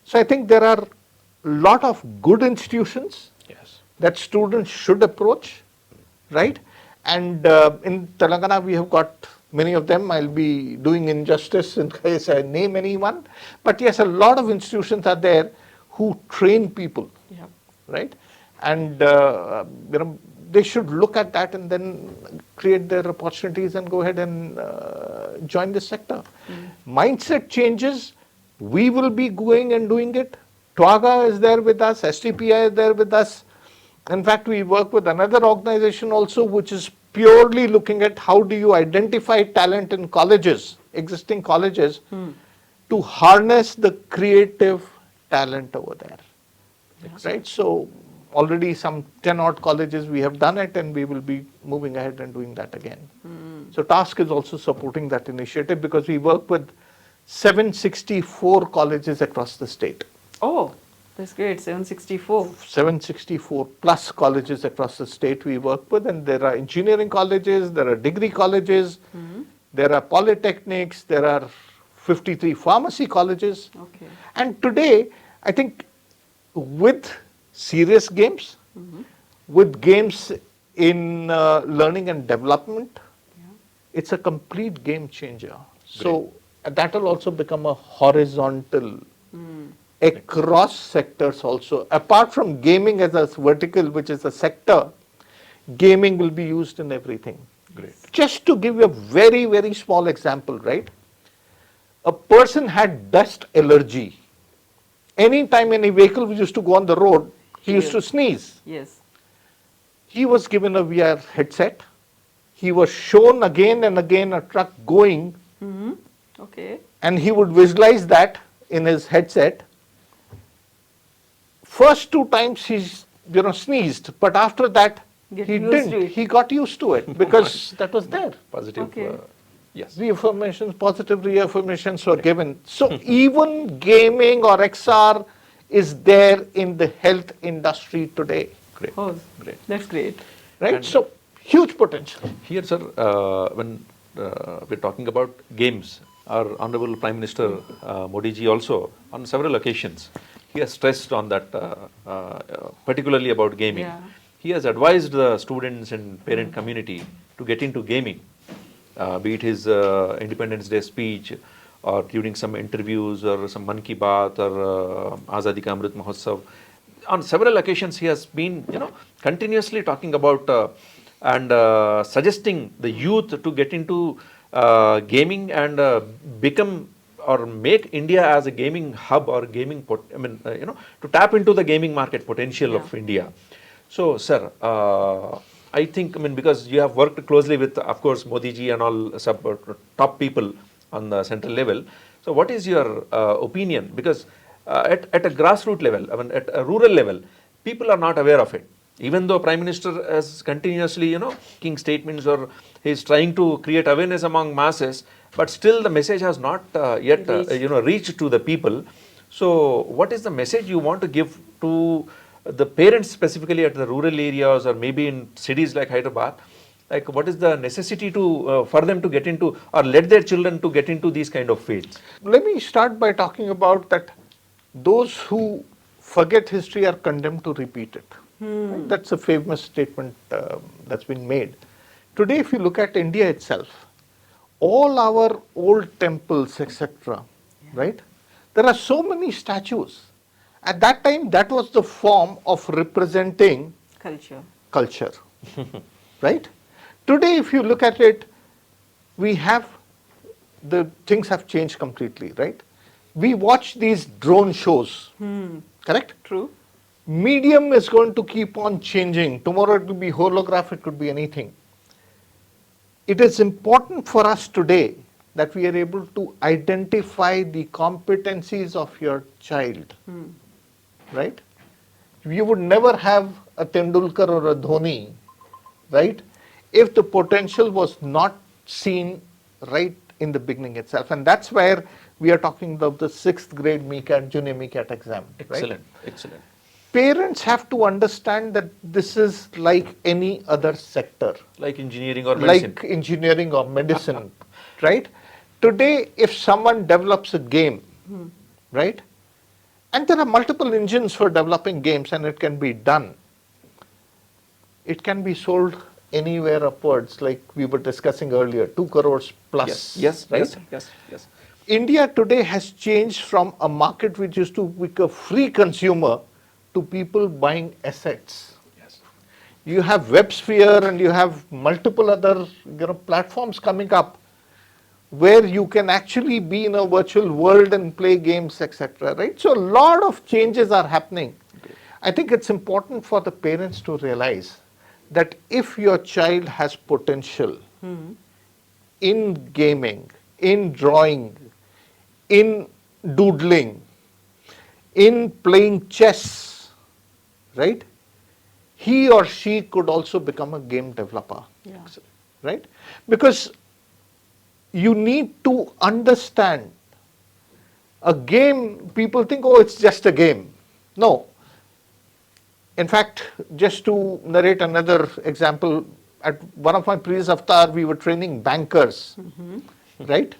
So I think there are a lot of good institutions Yes. that students should approach, right? And in Telangana, we have got many of them. I'll be doing injustice in case I name anyone. But yes, a lot of institutions are there who train people, Yeah. right? And they should look at that and then create their opportunities and go ahead and join this sector. Mindset changes. We will be going and doing it. TWAGA is there with us. STPI is there with us. In fact, we work with another organization also, which is purely looking at how do you identify talent in colleges, existing colleges, to harness the creative talent over there. Right? So already some 10 odd colleges we have done it, and we will be moving ahead and doing that again. So TASK is also supporting that initiative because we work with 764 colleges across the state. Oh, that's great. 764. 764 plus colleges across the state we work with, and there are engineering colleges, there are degree colleges, there are polytechnics, there are 53 pharmacy colleges. Okay. And today, I think with serious games, with games in learning and development, it's a complete game changer. So that will also become a horizontal across sectors also. Apart from gaming as a vertical, which is a sector, gaming will be used in everything. Great. Just to give you a very, very small example, right? A person had dust allergy. Anytime any vehicle used to go on the road, he used to sneeze. Yes. He was given a VR headset. He was shown again and again a truck going, Okay. and he would visualize that in his headset. First 2 times he sneezed, but after that Get he used didn't. to it. He got used to it because that was there. Positive. Okay. Yes. Reaffirmations, positive reaffirmations were given. So even gaming or XR is there in the health industry today, Great. Oh, Great. that's great. right? And- So huge potential. Here, sir, when we're talking about games, our Honorable Prime Minister Modi ji also, on several occasions, he has stressed on that, particularly about gaming. Yeah. He has advised the students and parent community to get into gaming, be it his Independence Day speech or during some interviews or some Man Ki Baat or Azadi Ka Amrit Mahotsav. On several occasions, he has been, continuously talking about and suggesting the youth to get into gaming and become or make India as a gaming hub or gaming, to tap into the gaming market potential of India. So, sir, I think, because you have worked closely with, of course, Modi ji and all top people on the central level. So, what is your opinion? Because at a grassroots level, at a rural level, people are not aware of it. Even though Prime Minister has continuously, making statements or he is trying to create awareness among masses, but still the message has not yet, reached to the people. So, what is the message you want to give to the parents specifically at the rural areas or maybe in cities like Hyderabad? Like, what is the necessity to for them to get into or let their children to get into these kind of fields? Let me start by talking about that those who forget history are condemned to repeat it. Right? That's a famous statement that's been made. Today, if you look at India itself, all our old temples, etc., right? There are so many statues. At that time, that was the form of representing culture, right? Today, if you look at it, the things have changed completely, right? We watch these drone shows, correct? True. Medium is going to keep on changing. Tomorrow it will be holograph, it could be anything. It is important for us today that we are able to identify the competencies of your child, right? You would never have a Tendulkar or a Dhoni, right, if the potential was not seen right in the beginning itself. And that's where we are talking about the 6th grade MECAT, junior MECAT exam. Excellent, right? excellent. Parents have to understand that this is like any other sector. Like engineering or medicine. Like engineering or medicine, right? Today, if someone develops a game, right, and there are multiple engines for developing games and it can be done, it can be sold anywhere upwards, like we were discussing earlier, 2 crores plus. Yes, right? yes. India today has changed from a market which used to be a free consumer to people buying assets. Yes. You have WebSphere and you have multiple other platforms coming up where you can actually be in a virtual world and play games, etc. Right? So a lot of changes are happening. I think it's important for the parents to realize that if your child has potential in gaming, in drawing, in doodling, in playing chess, right? He or she could also become a game developer, right? Because you need to understand a game. People think, oh, it's just a game. No. In fact, just to narrate another example, at one of my previous avatar, we were training bankers, right?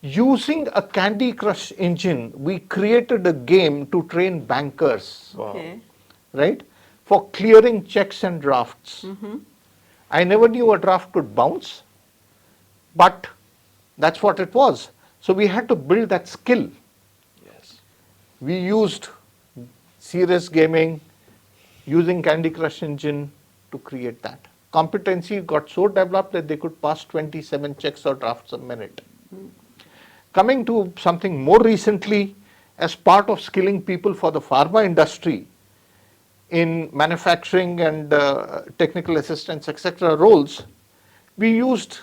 Using a Candy Crush engine, we created a game to train bankers, Okay. right? For clearing checks and drafts. I never knew a draft could bounce, but that's what it was. So we had to build that skill. Yes. We used serious gaming, using Candy Crush engine to create that. Competency got so developed that they could pass 27 checks or drafts a minute. Coming to something more recently, as part of skilling people for the pharma industry in manufacturing and technical assistance, etc. roles, we used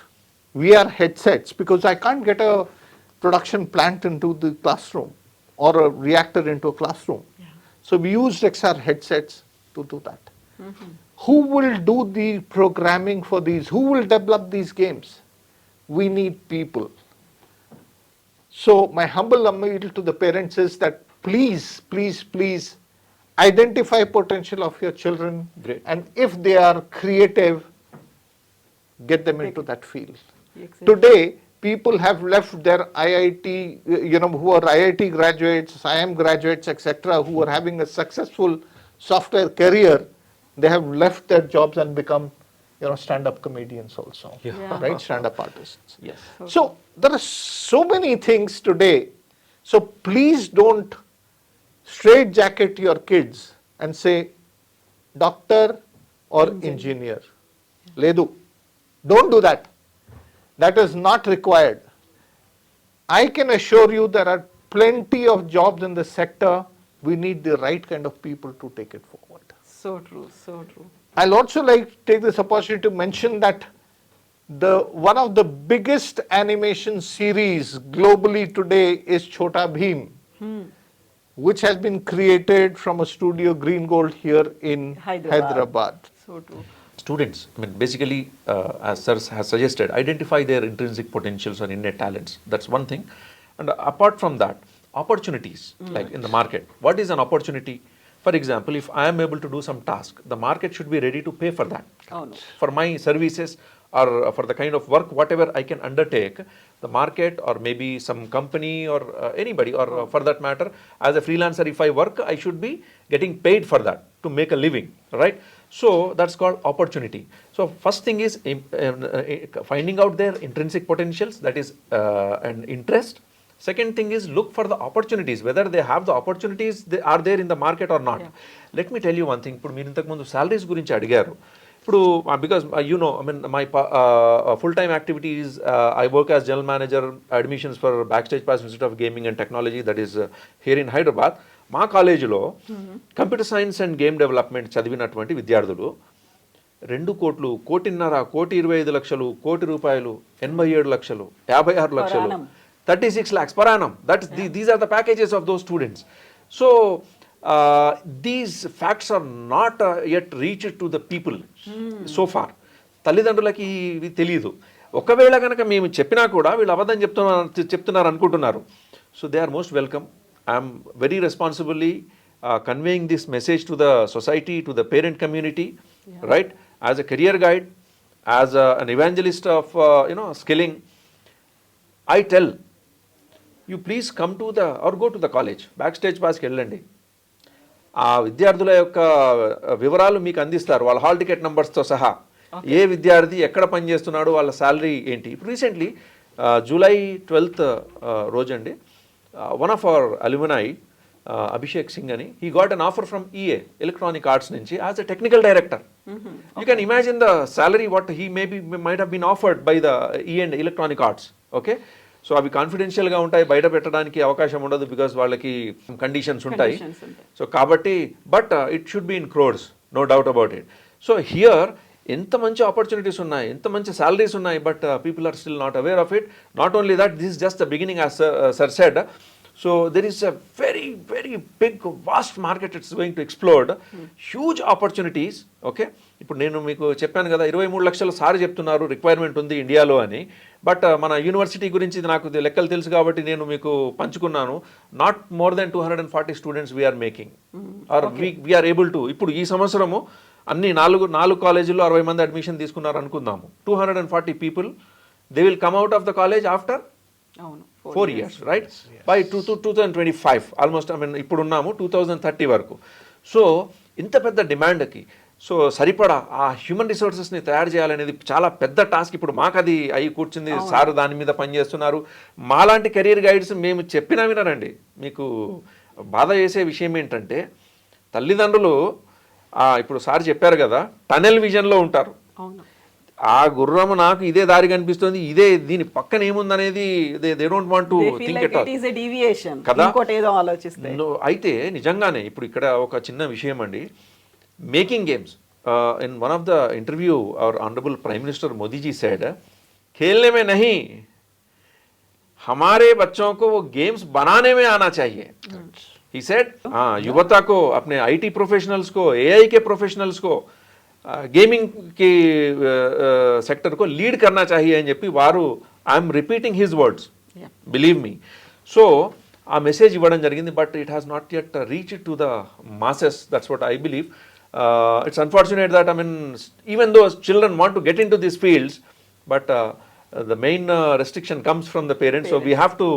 VR headsets because I can't get a production plant into the classroom or a reactor into a classroom. So we used XR headsets to do that. Who will do the programming for these? Who will develop these games? We need people. So my humble appeal to the parents is that please, please, please identify potential of your children. Great. And if they are creative, get them into that field. Exactly. Today, people have left their IIT, who are IIT graduates, IIM graduates, etc., who are having a successful software career. They have left their jobs and become, stand-up comedians also, right? Stand-up artists. Yes. So there are so many things today. So please don't straitjacket your kids and say doctor or engineer. Ledu. Don't do that. That is not required. I can assure you there are plenty of jobs in the sector. We need the right kind of people to take it forward. So true, so true. I'll also like to take this opportunity to mention that one of the biggest animation series globally today is Chhota Bheem, which has been created from a studio Green Gold here in Hyderabad. So true. Students, basically, as Sir has suggested, identify their intrinsic potentials or innate talents. That's one thing. And apart from that, opportunities, like in the market. What is an opportunity? For example, if I am able to do some task, the market should be ready to pay for that. Oh, no. For my services or for the kind of work, whatever I can undertake, the market or maybe some company or anybody, or for that matter, as a freelancer, if I work, I should be getting paid for that to make a living, right? So that's called opportunity. So first thing is finding out their intrinsic potentials, that is an interest. Second thing is look for the opportunities, whether they have the opportunities, they are there in the market or not. Let me tell you one thing. ఇప్పుడు మీరు ఇంతకు ముందు salaries గురించి అడిగారు. ఇప్పుడు because my full-time activities, I work as general manager admissions for Backstage Institute of Gaming and Technology, that is here in Hyderabad. మా కాలేజీలో computer science and game development చదివినటువంటి విద్యార్థులు 2 కోట్లు, 1.5 కోటి, 1,25 లక్షలు, 1 కోటి రూపాయలు, 87 లక్షలు, 56 లక్షలు, 36 lakhs per annum. These are the packages of those students. So these facts are not yet reached to the people so far. తల్లిదండ్రులకి ఇవి తెలియదు. ఒకవేళ కనుక మేము చెప్పినా కూడా వీళ్ళు అబద్ధం చెప్తున్నారు అనుకుంటున్నారు. So they are most welcome. I am very responsibly conveying this message to the society, to the parent community, right? As a career guide, as an evangelist of skilling, I tell you, please come to or go to the college. Backstage Passకి వెళ్ళండి. ఆ విద్యార్థుల యొక్క వివరాలు మీకు అందిస్తారు, వాళ్ళ hall ticket నంబర్స్తో సహా. ఏ విద్యార్థి ఎక్కడ పనిచేస్తున్నాడు, వాళ్ళ శాలరీ ఏంటి. ఇప్పుడు recently July 12th రోజండి, one of our alumni, Abhishek Singh ani, he got an offer from EA, Electronic Arts nunchi, as a technical director. You can imagine the salary what he might have been offered by the EA and Electronic Arts. Okay, so అవి కాన్ఫిడెన్షియల్గా ఉంటాయి, బయట పెట్టడానికి అవకాశం ఉండదు, because వాళ్ళకి conditions ఉంటాయి. So కాబట్టి but it should be in crores, no doubt about it. So here ఎంత మంచి ఆపర్చునిటీస్ ఉన్నాయి, ఎంత మంచి సాలరీస్ ఉన్నాయి, but people are still not aware of it. Not only that, this is just the beginning, as sir said. So there is a very, very big, vast market it's going to explode. Huge opportunities. Okay. ఇప్పుడు నేను మీకు చెప్పాను కదా 23 లక్షల sir చెప్తున్నారు requirement ఉంది ఇండియాలో అని. బట్ మన యూనివర్సిటీ గురించి నాకు లెక్కలు తెలుసు కాబట్టి నేను మీకు పంచుకున్నాను. Not more than 240 students we are making or we are able to. ఇప్పుడు ఈ సంవత్సరము అన్ని నాలుగు కాలేజీల్లో 60 మంది అడ్మిషన్ తీసుకున్నారు అనుకుందాము. 240 people they will come out of the college after 4 years, right? By 2025 almost, I mean ఇప్పుడు ఉన్నాము 2030 వరకు. సో ఇంత పెద్ద డిమాండ్కి సో సరిపడా ఆ హ్యూమన్ రిసోర్సెస్ని తయారు చేయాలనేది చాలా పెద్ద టాస్క్. ఇప్పుడు మాకు అది అయి కూర్చుంది, సార్ దాని మీద పనిచేస్తున్నారు. మాలాంటి కెరీర్ గైడ్స్ మేము చెప్పినా వినరండి. మీకు బాధ చేసే విషయం ఏంటంటే తల్లిదండ్రులు ఇప్పుడు సార్ చెప్పారు కదా టనెల్ విజన్లో ఉంటారు. ఆ గుర్రము నాకు ఇదే దారి కనిపిస్తుంది, ఇదే దీని పక్కన ఏముందనేది they don't want to think at all కదా. అయితే నిజంగానే ఇప్పుడు ఇక్కడ ఒక చిన్న విషయం అండి, making games. In one of the interview our honourable prime minister Modiji said खेलने में नहीं, हमारे बच्चों को वो गेम्स बनाने में आना चाहिए. He said युवता को, अपने IT प्रोफेशनल्स को, AI के प्रोफेशनल्स को గేమింగ్ కి సెక్టర్ को లీడ్ करना चाहिए అని చెప్పి వారు, I'm repeating his words, believe me. So ఆ మెసేజ్ ఇవ్వడం జరిగింది. But it has not yet reach to the masses. That's what I believe. It's unfortunate that, I mean even though children want to get in to these fields, but the main restriction comes from the parents. So we have to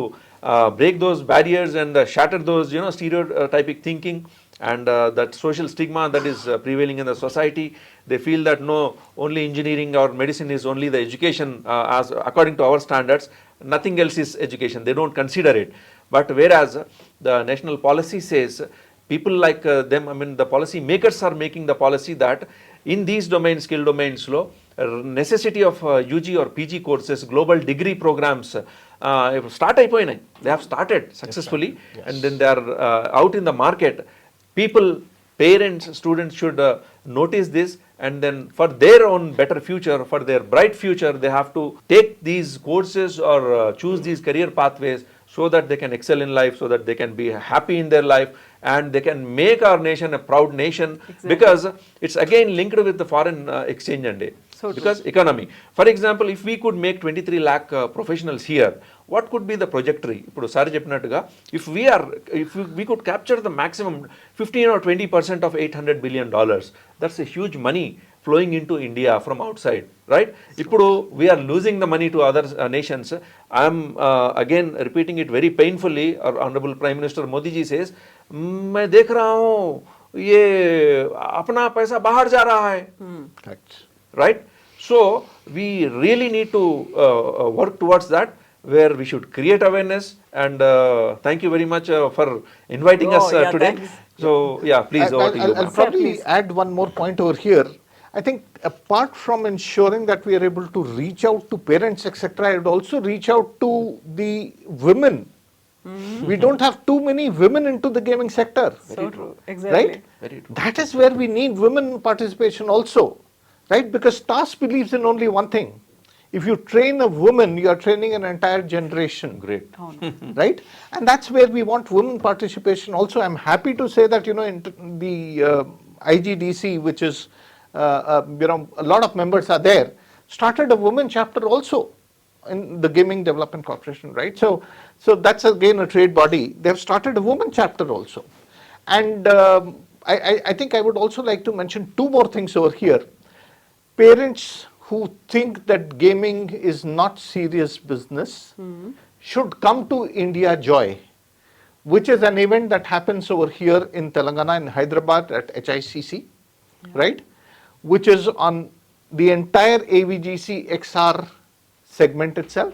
break those barriers and shatter those stereotypic thinking and that social stigma that is prevailing in the society. They feel that no, only engineering or medicine is only the education as according to our standards, nothing else is education. They don't consider it. But whereas the national policy says, people like them, I mean the policy makers are making the policy that in these domains, skill domains lo necessity of UG or PG courses, global degree programs start అయిపోయినాయి. They have started successfully. Yes. And then they are out in the market. People, parents, students should notice this, and then for their own better future, for their bright future, they have to take these courses or choose these career pathways so that they can excel in life, so that they can be happy in their life, and they can make our nation a proud nation. Exactly. Because it's again linked with the foreign exchange and because economy. For example, if we could make 23 lakh professionals here, what could be the trajectory? ఇప్పుడు sir చెప్పినట్టుగా if we could capture the maximum 15 or 20% of $800 billion, that's a huge money flowing into India from outside, right? ఇప్పుడు we are losing the money to other nations. I am again repeating it very painfully. Our honorable Prime Minister Modi ji says, मैं देख रहा हूँ ये अपना पैसा बाहर जा रहा है, right? So we really need to work towards that, where we should create awareness. And thank you very much for inviting us today. Thanks. So yeah, please, over to you. I'll probably add one more point over here. I think apart from ensuring that we are able to reach out to parents, etc., I would also reach out to the women. We don't have too many women into the gaming sector. So true. Exactly. Right? Very true. That is where we need women participation also. Right? Because TAS believes in only one thing. If you train a woman, you are training an entire generation. Great. Right? And that's where we want women participation also. I'm happy to say that, in the IGDC, which is, a lot of members are there, started a women chapter also in the Gaming Development Corporation, right? So that's again a trade body. They have started a women chapter also. And I think I would also like to mention two more things over here. Parents who think that gaming is not serious business should come to India Joy, which is an event that happens over here in Telangana, in Hyderabad at HICC, right? Which is on the entire AVGC XR segment itself.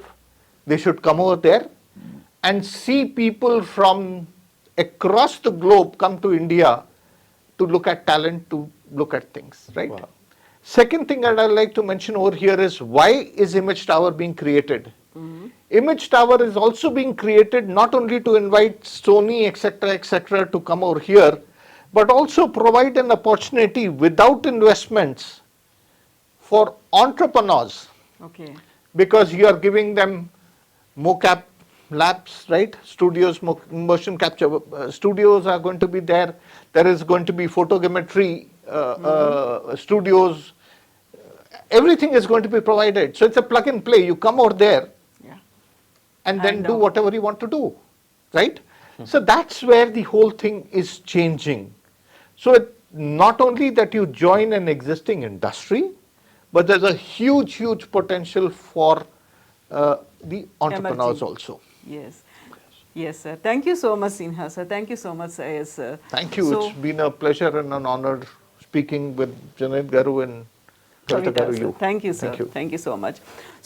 They should come over there and see people from across the globe come to India to look at talent, to look at things, right? Wow. Second thing that I'd like to mention over here is, why is Image Tower being created? image tower is also being created not only to invite Sony, etc., to come over here, but also provide an opportunity without investments for entrepreneurs, okay because you are giving them mocap labs, right? Studios, motion capture studios are going to be there. There is going to be photogrammetry studios. Everything is going to be provided. So it's a plug and play. You come over there and then do whatever you want to do, right? So that's where the whole thing is changing. So it, not only that you join an existing industry, but there's a huge potential for the entrepreneurs Emerging. also. Yes sir, thank you so much Sinha sir, thank you so much yes sir. Thank you. So, It's been a pleasure and an honor speaking with Janet Garu and Kavita Garu. You. Thank you sir Thank you. Thank you so much.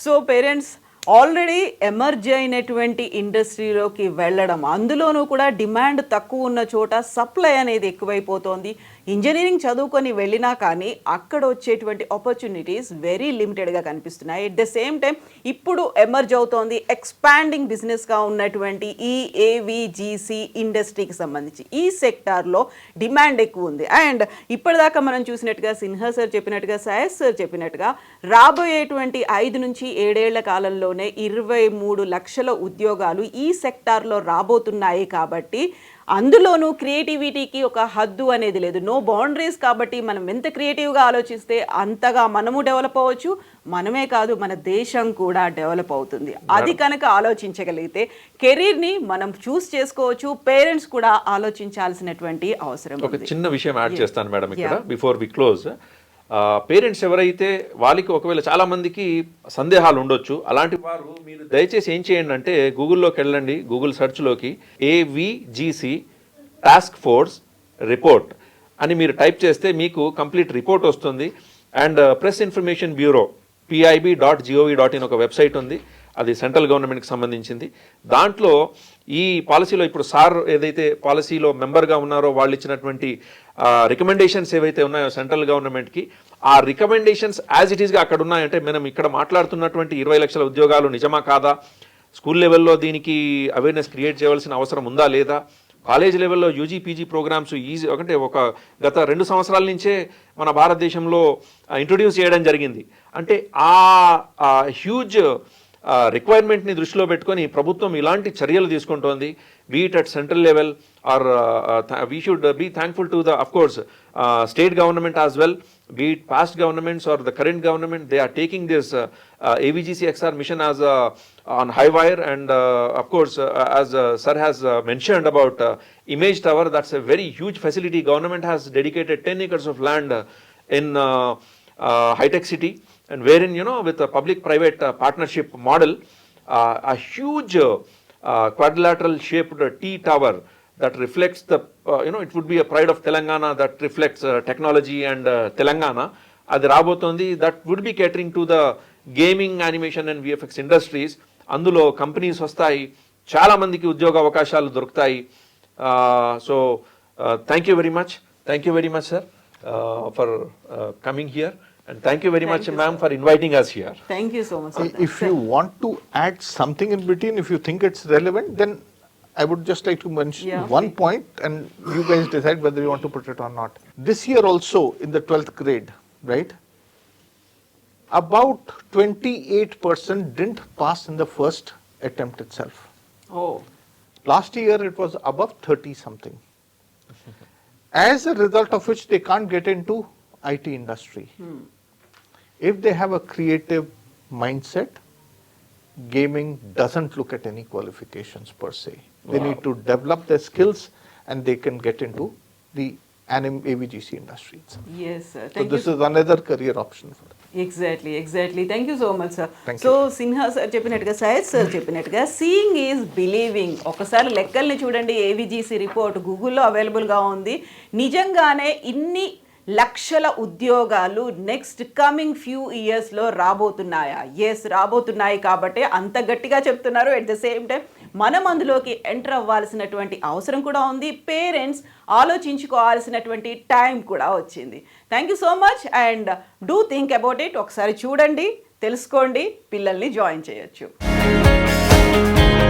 So parents already emerge అయినటువంటి ఇండస్ట్రీలోకి వెళ్ళడం, అందులోనూ కూడా demand తక్కువ ఉన్న చోట supply అనేది ఎక్కువైపోతోంది. Engineering చదువుకొని వెళ్ళినా కానీ అక్కడ వచ్చేటువంటి ఆపర్చునిటీస్ వెరీ లిమిటెడ్గా కనిపిస్తున్నాయి. ఎట్ ద సేమ్ టైం ఇప్పుడు ఎమర్జ్ అవుతోంది ఎక్స్పాండింగ్ బిజినెస్గా ఉన్నటువంటి ఈ ఏవిజిసి ఇండస్ట్రీకి సంబంధించి ఈ సెక్టార్లో డిమాండ్ ఎక్కువ ఉంది. అండ్ ఇప్పటిదాకా మనం చూసినట్టుగా సిన్హా సార్ చెప్పినట్టుగా, సయస్ సార్ చెప్పినట్టుగా రాబోయేటువంటి 5 నుంచి 7 ఏళ్ల కాలంలోనే 23 లక్షల ఉద్యోగాలు ఈ సెక్టార్లో రాబోతున్నాయి. కాబట్టి అందులోనూ క్రియేటివిటీకి ఒక హద్దు అనేది లేదు, నో బౌండరీస్. కాబట్టి మనం ఎంత క్రియేటివ్గా ఆలోచిస్తే అంతగా మనము డెవలప్ అవ్వచ్చు, మనమే కాదు మన దేశం కూడా డెవలప్ అవుతుంది. అది కనుక ఆలోచించగలిగితే కెరీర్ని మనం చూస్ చేసుకోవచ్చు. పేరెంట్స్ కూడా ఆలోచించాల్సినటువంటి అవసరం ఒక ఉంది. చిన్న విషయం యాడ్ చేస్తాను మేడం ఇక్కడ బిఫోర్ వి క్లోజ్. పేరెంట్స్ ఎవరైతే వాళ్ళకి ఒకవేళ చాలా మందికి సందేహాలు ఉండొచ్చు, అలాంటి వారు మీరు దయచేసి ఏం చేయండి అంటే గూగుల్లోకి వెళ్ళండి, గూగుల్ సెర్చ్లోకి ఏవిజిసి టాస్క్ ఫోర్స్ రిపోర్ట్ అని మీరు టైప్ చేస్తే మీకు కంప్లీట్ రిపోర్ట్ వస్తుంది. And press information bureau pib.gov.in ఒక వెబ్సైట్ ఉంది, అది సెంట్రల్ గవర్నమెంట్కి సంబంధించింది. దాంట్లో ఈ పాలసీలో ఇప్పుడు సార్ ఏదైతే పాలసీలో మెంబర్గా ఉన్నారో వాళ్ళు ఇచ్చినటువంటి రికమెండేషన్స్ ఏవైతే ఉన్నాయో సెంట్రల్ గవర్నమెంట్కి, ఆ రికమెండేషన్స్ యాజ్ ఇట్ ఈస్గా అక్కడ ఉన్నాయంటే మనం ఇక్కడ మాట్లాడుతున్నటువంటి 20 లక్షల ఉద్యోగాలు నిజమా కాదా, స్కూల్ లెవెల్లో దీనికి అవేర్నెస్ క్రియేట్ చేయవలసిన అవసరం ఉందా లేదా, కాలేజ్ లెవెల్లో యూజీ పీజీ ప్రోగ్రామ్స్ ఈజీ అంటే ఒక గత 2 సంవత్సరాల నుంచే మన భారతదేశంలో ఇంట్రొడ్యూస్ చేయడం జరిగింది. అంటే ఆ హ్యూజ్ రిక్వైర్మెంట్ని దృష్టిలో పెట్టుకొని ప్రభుత్వం ఇలాంటి చర్యలు తీసుకుంటోంది. Be it at central level or we should be thankful to the of course state government as well, be it past governments or the current government, they are taking this AVGC XR mission as on high wire. And of course, as sir has mentioned about image tower, that's a very huge facility. Government has dedicated 10 acres of land in high-tech city, and wherein, you know, with a public-private partnership model, a huge quadrilateral shaped T tower that reflects the, it would be a pride of Telangana, that reflects technology and Telangana. Adi rabotondi, that would be catering to the gaming, animation and VFX industries. Andulo companies vastayi, chaala mandiki udyoga avakashalu doruktayi. So thank you very much sir for coming here, and thank you very much ma'am for inviting us here. Thank you so much. If you want to add something in between, if you think it's relevant, then I would just like to mention one point, and you guys decide whether you want to put it or not. This year also, in the 12th grade, right, about 28% didn't pass in the first attempt itself. Oh. Last year it was above 30 something. As a result of which they can't get into IT industry. If they have a creative mindset, gaming doesn't look at any qualifications per se. They need to develop their skills and they can get into the AVGC industry itself. Yes sir. So this is another career option for them. Exactly. Thank you so much sir. Thank So Sinha sir చెప్పినట్టుగా, సయస్ sir చెప్పినట్టుగా, seeing is believing. ఒకసారి లెక్కల్ని చూడండి, AVGC report గూగుల్లో అవైలబుల్గా ఉంది. నిజంగానే ఇన్ని లక్షల ఉద్యోగాలు నెక్స్ట్ కమింగ్ ఫ్యూ ఇయర్స్లో రాబోతున్నాయా? ఎస్, రాబోతున్నాయి. కాబట్టి అంత గట్టిగా చెప్తున్నారు. ఎట్ ద సేమ్ టైం మనం అందులోకి ఎంటర్ అవ్వాల్సినటువంటి అవసరం కూడా ఉంది. పేరెంట్స్ ఆలోచించుకోవాల్సినటువంటి టైం కూడా వచ్చింది. Thank you so much and do think about it. ఒకసారి చూడండి, తెలుసుకోండి, పిల్లల్ని జాయిన్ చేయొచ్చు. Thank you